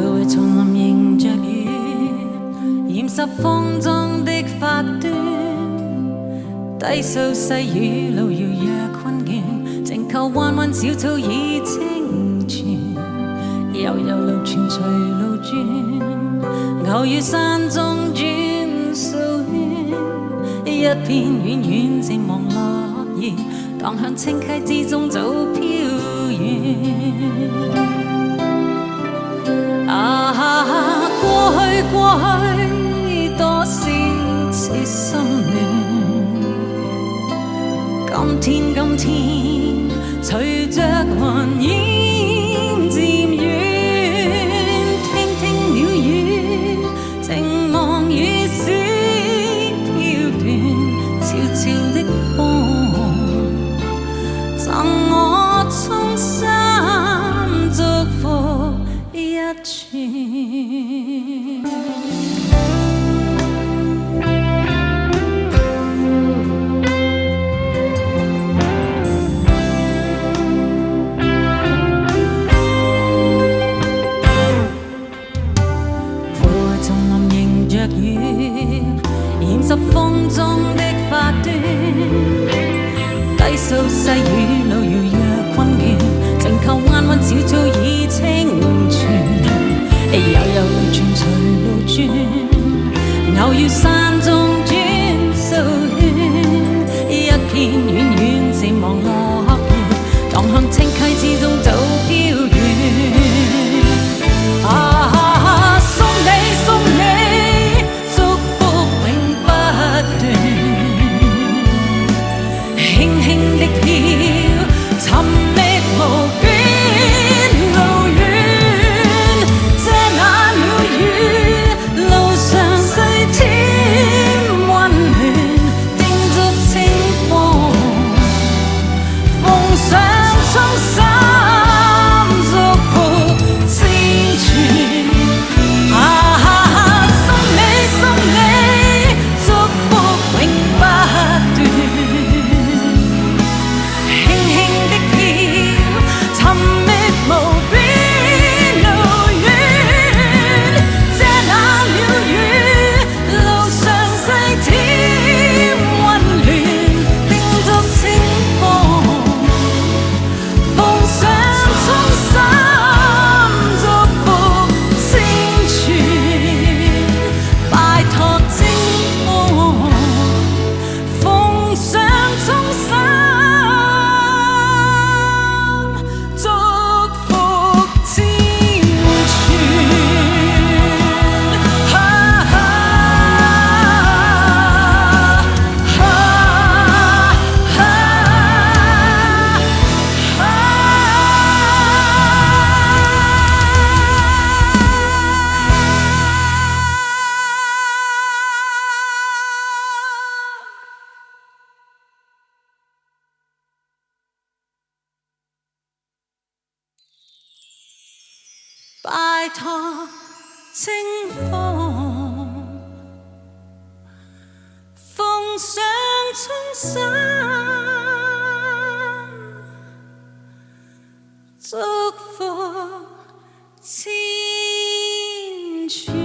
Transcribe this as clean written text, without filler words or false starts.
徘徊叢林迎着雨，染濕風中的發端，低訴細雨路遙若困倦，靜靠彎彎小草已清泉，悠悠流傳隨路轉，偶於山中轉數圈，一片遠遠漸望落葉，蕩向清溪之中早飄遠。啊，過去多少次心亂，今天隨着雲煙漸遠，聽聽鳥語，靜望雨絲飄斷，悄悄的風贈我衷心祝福一串。染濕風中的發端，低訴細雨路遙若困倦，靜靠彎彎小草已清泉，悠悠流傳隨路轉，偶於山中轉數圈，一片遠遠漸望落葉，蕩向清溪之中早飄遠。啊，送你祝福永不斷，輕輕的飄，尋覓無邊路遠，這那鳥語，路上細添溫暖，叮囑清風，奉上衷心祝福千串。拜託清風，奉上衷心祝福千串。